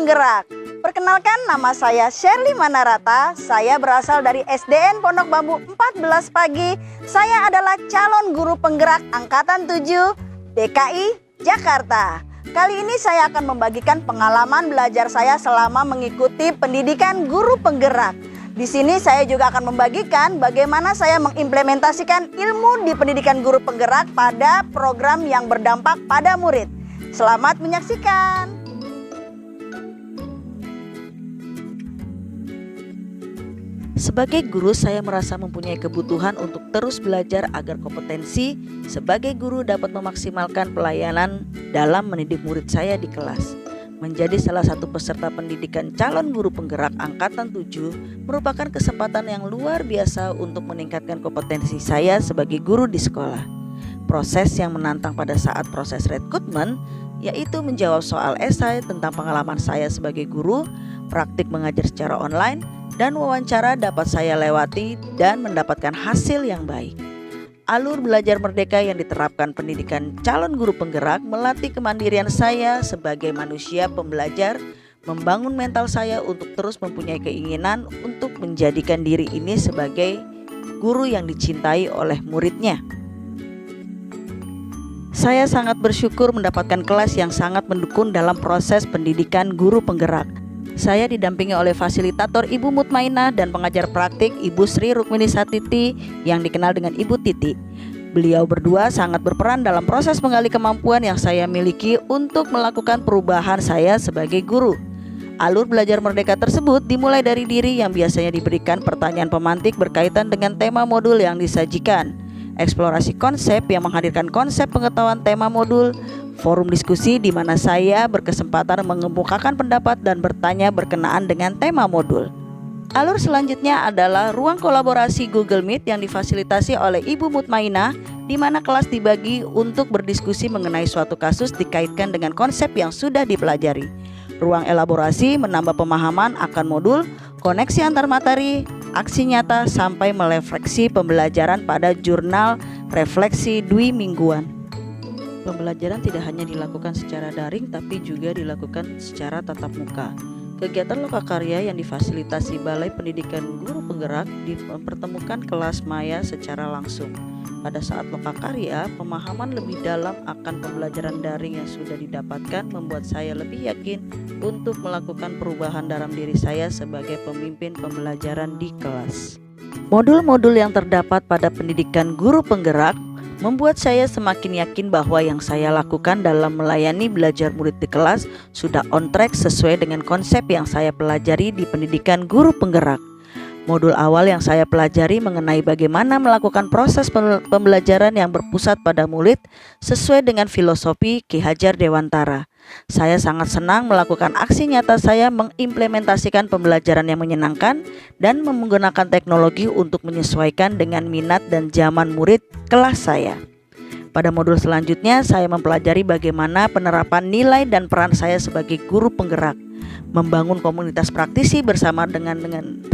Penggerak. Perkenalkan, nama saya Shirley Manarata. Saya berasal dari SDN Pondok Bambu 14 Pagi. Saya adalah calon guru penggerak Angkatan 7 DKI Jakarta. Kali ini saya akan membagikan pengalaman belajar saya selama mengikuti pendidikan guru penggerak. Di sini saya juga akan membagikan bagaimana saya mengimplementasikan ilmu di pendidikan guru penggerak pada program yang berdampak pada murid. Selamat menyaksikan. Sebagai guru, saya merasa mempunyai kebutuhan untuk terus belajar agar kompetensi sebagai guru dapat memaksimalkan pelayanan dalam mendidik murid saya di kelas. Menjadi salah satu peserta pendidikan calon guru penggerak Angkatan 7 merupakan kesempatan yang luar biasa untuk meningkatkan kompetensi saya sebagai guru di sekolah. Proses yang menantang pada saat proses rekrutmen yaitu menjawab soal esai tentang pengalaman saya sebagai guru, praktik mengajar secara online, dan wawancara dapat saya lewati dan mendapatkan hasil yang baik. Alur belajar merdeka yang diterapkan pendidikan calon guru penggerak melatih kemandirian saya sebagai manusia pembelajar, membangun mental saya untuk terus mempunyai keinginan untuk menjadikan diri ini sebagai guru yang dicintai oleh muridnya. Saya sangat bersyukur mendapatkan kelas yang sangat mendukung dalam proses pendidikan guru penggerak. Saya didampingi oleh fasilitator Ibu Mutmainah dan pengajar praktik Ibu Sri Rukmini Satiti yang dikenal dengan Ibu Titi. Beliau berdua sangat berperan dalam proses menggali kemampuan yang saya miliki untuk melakukan perubahan saya sebagai guru. Alur belajar merdeka tersebut dimulai dari diri yang biasanya diberikan pertanyaan pemantik berkaitan dengan tema modul yang disajikan, eksplorasi konsep yang menghadirkan konsep pengetahuan tema modul, forum diskusi di mana saya berkesempatan mengemukakan pendapat dan bertanya berkenaan dengan tema modul. Alur selanjutnya adalah ruang kolaborasi Google Meet yang difasilitasi oleh Ibu Mutmainah, di mana kelas dibagi untuk berdiskusi mengenai suatu kasus dikaitkan dengan konsep yang sudah dipelajari. Ruang elaborasi menambah pemahaman akan modul, koneksi antar materi, aksi nyata sampai merefleksi pembelajaran pada jurnal refleksi dwi mingguan. Pembelajaran tidak hanya dilakukan secara daring tapi juga dilakukan secara tatap muka. Kegiatan lokakarya yang difasilitasi Balai Pendidikan Guru Penggerak mempertemukan kelas maya secara langsung. Pada saat lokakarya, pemahaman lebih dalam akan pembelajaran daring yang sudah didapatkan membuat saya lebih yakin untuk melakukan perubahan dalam diri saya sebagai pemimpin pembelajaran di kelas. Modul-modul yang terdapat pada pendidikan guru penggerak membuat saya semakin yakin bahwa yang saya lakukan dalam melayani belajar murid di kelas sudah on track sesuai dengan konsep yang saya pelajari di pendidikan guru penggerak. Modul awal yang saya pelajari mengenai bagaimana melakukan proses pembelajaran yang berpusat pada murid sesuai dengan filosofi Ki Hajar Dewantara. Saya sangat senang melakukan aksi nyata saya mengimplementasikan pembelajaran yang menyenangkan dan menggunakan teknologi untuk menyesuaikan dengan minat dan zaman murid kelas saya. Pada modul selanjutnya, saya mempelajari bagaimana penerapan nilai dan peran saya sebagai guru penggerak, membangun komunitas praktisi bersama dengan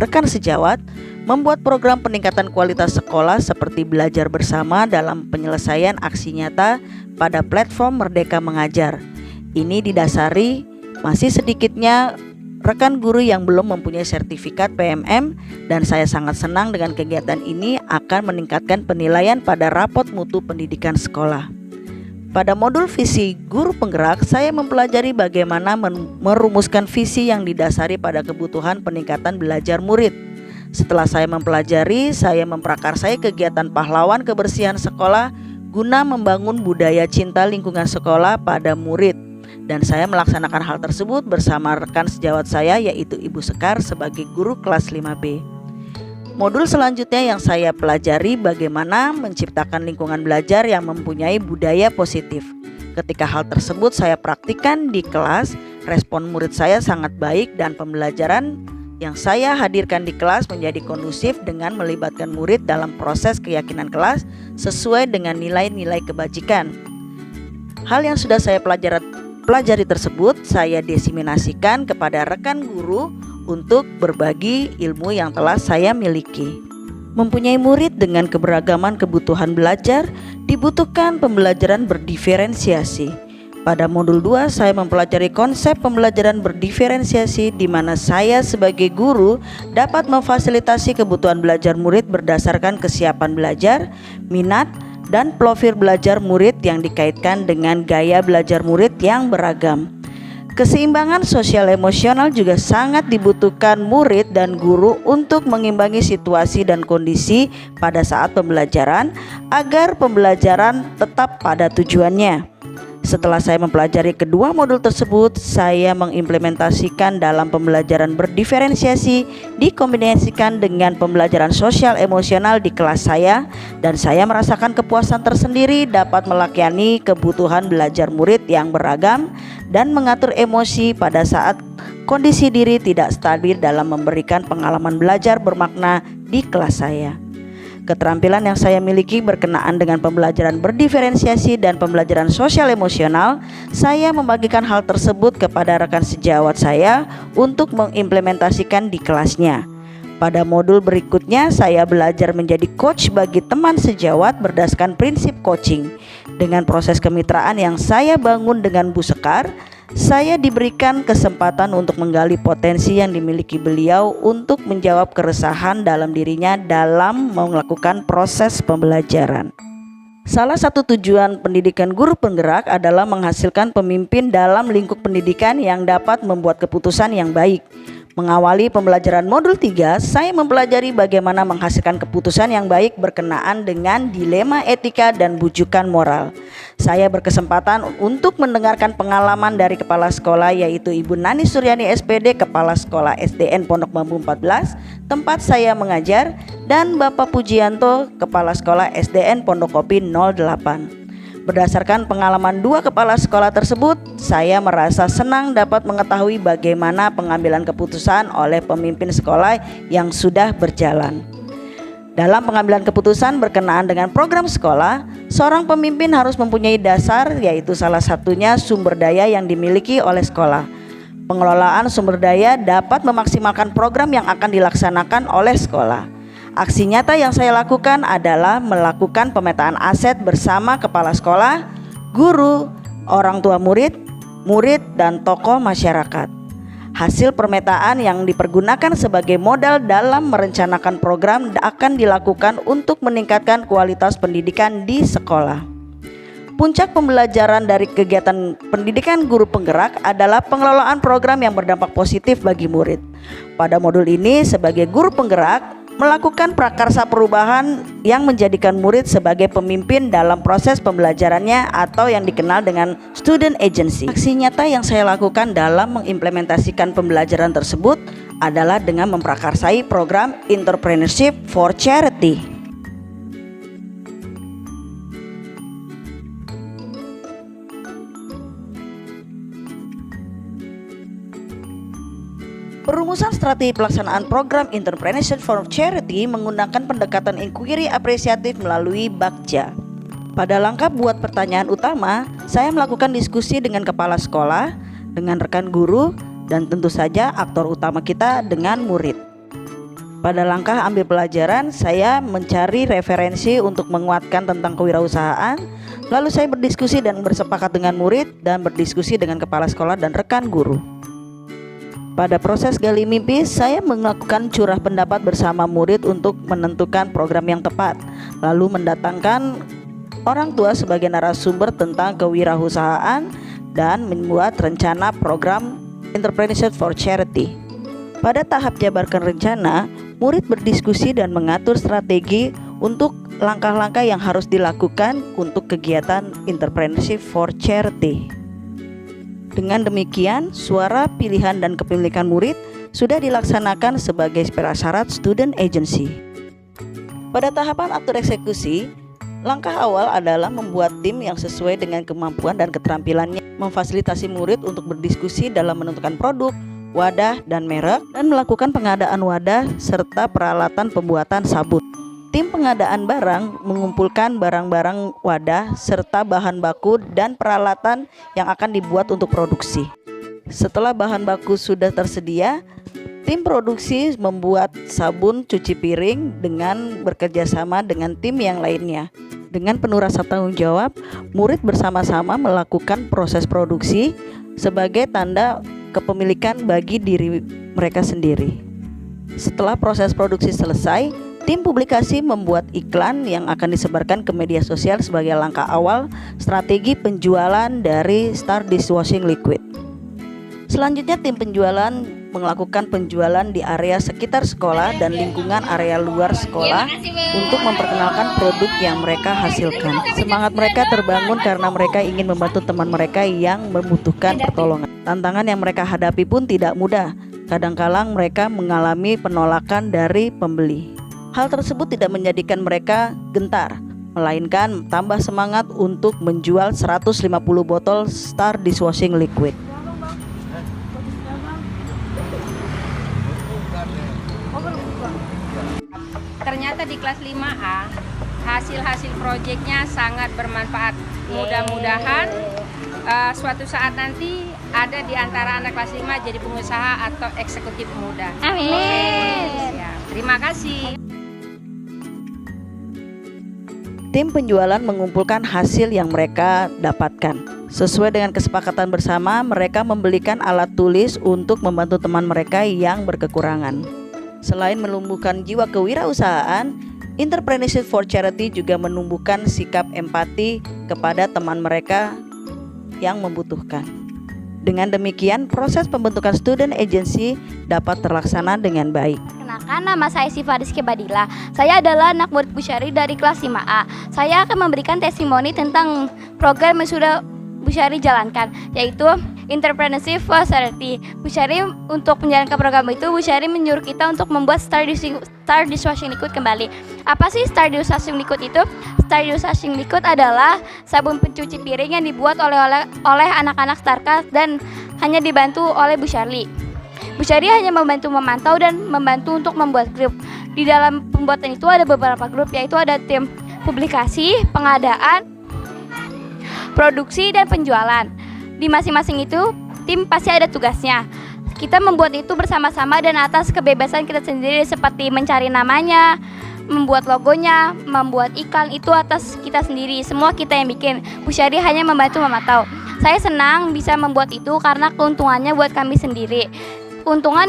rekan sejawat, membuat program peningkatan kualitas sekolah seperti belajar bersama dalam penyelesaian aksi nyata pada platform Merdeka Mengajar. Ini didasari masih sedikitnya rekan guru yang belum mempunyai sertifikat PMM, dan saya sangat senang dengan kegiatan ini akan meningkatkan penilaian pada rapot mutu pendidikan sekolah. Pada modul visi guru penggerak, saya mempelajari bagaimana merumuskan visi yang didasari pada kebutuhan peningkatan belajar murid. Setelah saya mempelajari, saya memprakarsai kegiatan pahlawan kebersihan sekolah guna membangun budaya cinta lingkungan sekolah pada murid. Dan saya melaksanakan hal tersebut bersama rekan sejawat saya yaitu Ibu Sekar sebagai guru kelas 5B. Modul selanjutnya yang saya pelajari bagaimana menciptakan lingkungan belajar yang mempunyai budaya positif. Ketika hal tersebut saya praktikkan di kelas, respon murid saya sangat baik dan pembelajaran yang saya hadirkan di kelas menjadi kondusif dengan melibatkan murid dalam proses keyakinan kelas sesuai dengan nilai-nilai kebajikan. Hal yang sudah saya pelajari tersebut saya diseminasikan kepada rekan guru untuk berbagi ilmu yang telah saya miliki. Mempunyai murid dengan keberagaman kebutuhan belajar dibutuhkan pembelajaran berdiferensiasi. Pada modul 2, saya mempelajari konsep pembelajaran berdiferensiasi di mana saya sebagai guru dapat memfasilitasi kebutuhan belajar murid berdasarkan kesiapan belajar, minat, dan profil belajar murid yang dikaitkan dengan gaya belajar murid yang beragam. Keseimbangan sosial emosional juga sangat dibutuhkan murid dan guru untuk mengimbangi situasi dan kondisi pada saat pembelajaran agar pembelajaran tetap pada tujuannya. Setelah saya mempelajari kedua modul tersebut, saya mengimplementasikan dalam pembelajaran berdiferensiasi dikombinasikan dengan pembelajaran sosial emosional di kelas saya, dan saya merasakan kepuasan tersendiri dapat melayani kebutuhan belajar murid yang beragam dan mengatur emosi pada saat kondisi diri tidak stabil dalam memberikan pengalaman belajar bermakna di kelas saya. Keterampilan yang saya miliki berkenaan dengan pembelajaran berdiferensiasi dan pembelajaran sosial emosional. Saya membagikan hal tersebut kepada rekan sejawat saya untuk mengimplementasikan di kelasnya. Pada modul berikutnya, saya belajar menjadi coach bagi teman sejawat berdasarkan prinsip coaching. Dengan proses kemitraan yang saya bangun dengan Bu Sekar, saya diberikan kesempatan untuk menggali potensi yang dimiliki beliau untuk menjawab keresahan dalam dirinya dalam melakukan proses pembelajaran. Salah satu tujuan pendidikan guru penggerak adalah menghasilkan pemimpin dalam lingkup pendidikan yang dapat membuat keputusan yang baik. Mengawali pembelajaran modul 3, saya mempelajari bagaimana menghasilkan keputusan yang baik berkenaan dengan dilema etika dan bujukan moral. Saya berkesempatan untuk mendengarkan pengalaman dari kepala sekolah, yaitu Ibu Nani Suryani SPD, Kepala Sekolah SDN Pondok Bambu 14, tempat saya mengajar, dan Bapak Pujianto, Kepala Sekolah SDN Pondok Kopi 08. Berdasarkan pengalaman dua kepala sekolah tersebut, saya merasa senang dapat mengetahui bagaimana pengambilan keputusan oleh pemimpin sekolah yang sudah berjalan. Dalam pengambilan keputusan berkenaan dengan program sekolah, seorang pemimpin harus mempunyai dasar, yaitu salah satunya sumber daya yang dimiliki oleh sekolah. Pengelolaan sumber daya dapat memaksimalkan program yang akan dilaksanakan oleh sekolah. Aksi nyata yang saya lakukan adalah melakukan pemetaan aset bersama kepala sekolah, guru, orang tua murid, dan tokoh masyarakat. Hasil pemetaan yang dipergunakan sebagai modal dalam merencanakan program akan dilakukan untuk meningkatkan kualitas pendidikan di sekolah. Puncak pembelajaran dari kegiatan pendidikan guru penggerak adalah pengelolaan program yang berdampak positif bagi murid. Pada modul ini, sebagai guru penggerak, melakukan prakarsa perubahan yang menjadikan murid sebagai pemimpin dalam proses pembelajarannya atau yang dikenal dengan student agency. Aksi nyata yang saya lakukan dalam mengimplementasikan pembelajaran tersebut adalah dengan memprakarsai program Entrepreneurship for Charity. Perumusan strategi pelaksanaan program Entrepreneurship for Charity menggunakan pendekatan inquiry apresiatif melalui BAKJA. Pada langkah buat pertanyaan utama, saya melakukan diskusi dengan kepala sekolah, dengan rekan guru, dan tentu saja aktor utama kita dengan murid. Pada langkah ambil pelajaran, saya mencari referensi untuk menguatkan tentang kewirausahaan. Lalu saya berdiskusi dan bersepakat dengan murid dan berdiskusi dengan kepala sekolah dan rekan guru. Pada proses gali mimpi, saya melakukan curah pendapat bersama murid untuk menentukan program yang tepat, lalu mendatangkan orang tua sebagai narasumber tentang kewirausahaan dan membuat rencana program Entrepreneurship for Charity. Pada tahap jabarkan rencana, murid berdiskusi dan mengatur strategi untuk langkah-langkah yang harus dilakukan untuk kegiatan Entrepreneurship for Charity. Dengan demikian, suara pilihan dan kepemilikan murid sudah dilaksanakan sebagai prasyarat student agency. Pada tahapan atur eksekusi, langkah awal adalah membuat tim yang sesuai dengan kemampuan dan keterampilannya, memfasilitasi murid untuk berdiskusi dalam menentukan produk, wadah, dan merek, dan melakukan pengadaan wadah serta peralatan pembuatan sabun. Tim pengadaan barang mengumpulkan barang-barang wadah serta bahan baku dan peralatan yang akan dibuat untuk produksi. Setelah bahan baku sudah tersedia, tim produksi membuat sabun cuci piring dengan bekerja sama dengan tim yang lainnya. Dengan penuh rasa tanggung jawab, murid bersama-sama melakukan proses produksi sebagai tanda kepemilikan bagi diri mereka sendiri. Setelah proses produksi selesai, tim publikasi membuat iklan yang akan disebarkan ke media sosial sebagai langkah awal strategi penjualan dari Star Dishwashing Liquid. Selanjutnya tim penjualan melakukan penjualan di area sekitar sekolah dan lingkungan area luar sekolah untuk memperkenalkan produk yang mereka hasilkan. Semangat mereka terbangun karena mereka ingin membantu teman mereka yang membutuhkan pertolongan. Tantangan yang mereka hadapi pun tidak mudah. Kadang-kadang mereka mengalami penolakan dari pembeli. Hal tersebut tidak menjadikan mereka gentar, melainkan tambah semangat untuk menjual 150 botol Star Dishwashing Liquid. Ternyata di kelas 5A hasil-hasil proyeknya sangat bermanfaat. Mudah-mudahan suatu saat nanti ada di antara anak kelas 5 jadi pengusaha atau eksekutif muda. Amin. Ya, terima kasih. Tim penjualan mengumpulkan hasil yang mereka dapatkan. Sesuai dengan kesepakatan bersama, mereka membelikan alat tulis untuk membantu teman mereka yang berkekurangan. Selain menumbuhkan jiwa kewirausahaan, Entrepreneurship for Charity juga menumbuhkan sikap empati kepada teman mereka yang membutuhkan. Dengan demikian, proses pembentukan student agency dapat terlaksana dengan baik. Perkenalkan, nama saya Siva Rizky Badila. Saya adalah anak murid Bu Syari dari kelas 5A. Saya akan memberikan testimoni tentang program yang sudah Bu Syari jalankan, yaitu Entrepreneurship for Charity. Bu Syari untuk menjalankan program itu, Bu Syari menyuruh kita untuk membuat Star Dishwashing Liquid kembali. Apa sih Star Dishwashing Liquid itu? Star Dishwashing Liquid adalah sabun pencuci piring yang dibuat oleh anak-anak Starcast dan hanya dibantu oleh Bu Syari. Bu Syari hanya membantu memantau dan membantu untuk membuat grup. Di dalam pembuatan itu ada beberapa grup, yaitu ada tim publikasi, pengadaan, produksi, dan penjualan. Di masing-masing itu, tim pasti ada tugasnya. Kita membuat itu bersama-sama dan atas kebebasan kita sendiri, seperti mencari namanya, membuat logonya, membuat iklan, itu atas kita sendiri. Semua kita yang bikin. Bu Syari hanya membantu memantau. Saya senang bisa membuat itu karena keuntungannya buat kami sendiri. Keuntungan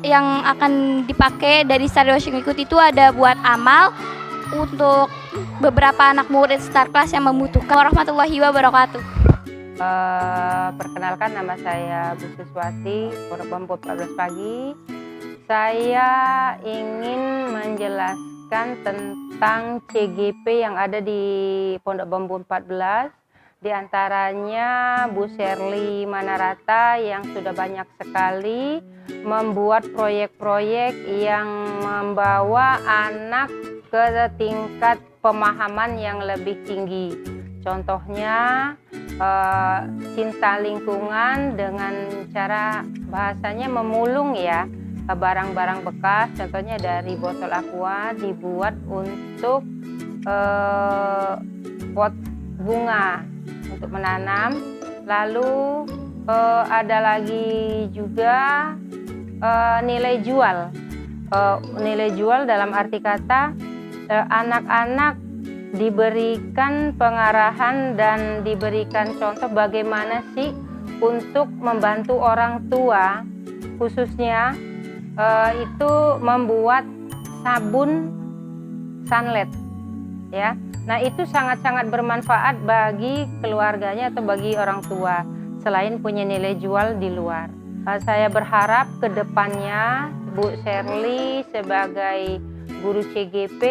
yang akan dipakai dari Star Dishwashing Liquid itu ada buat amal untuk beberapa anak murid Star Class yang membutuhkan. Warahmatullahi wabarakatuh. Perkenalkan, nama saya Bu Suswati, Pondok Bambu 14 pagi. Saya ingin menjelaskan tentang CGP yang ada di Pondok Bambu 14. Di antaranya Bu Sherly Manarata yang sudah banyak sekali membuat proyek-proyek yang membawa anak ke tingkat pemahaman yang lebih tinggi. Contohnya cinta lingkungan dengan cara bahasanya memulung ya barang-barang bekas. Contohnya dari botol aqua dibuat untuk pot bunga untuk menanam. Lalu ada lagi juga nilai jual. Nilai jual dalam arti kata anak-anak diberikan pengarahan dan diberikan contoh bagaimana sih untuk membantu orang tua, khususnya itu membuat sabun sunlight ya. Nah, itu sangat-sangat bermanfaat bagi keluarganya atau bagi orang tua, selain punya nilai jual di luar. Saya berharap ke depannya Bu Sherly sebagai guru CGP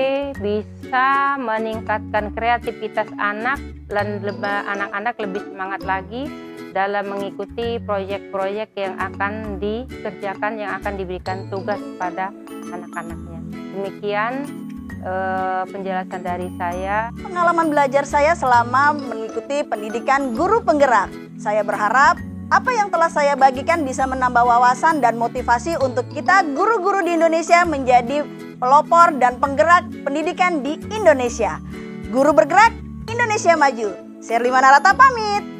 bisa meningkatkan kreativitas anak dan anak-anak lebih semangat lagi dalam mengikuti proyek-proyek yang akan dikerjakan, yang akan diberikan tugas pada anak-anaknya. Demikian penjelasan dari saya. Pengalaman belajar saya selama mengikuti pendidikan guru penggerak. Saya berharap apa yang telah saya bagikan bisa menambah wawasan dan motivasi untuk kita guru-guru di Indonesia menjadi pelopor dan penggerak pendidikan di Indonesia. Guru bergerak, Indonesia maju. Sherly Manarata pamit.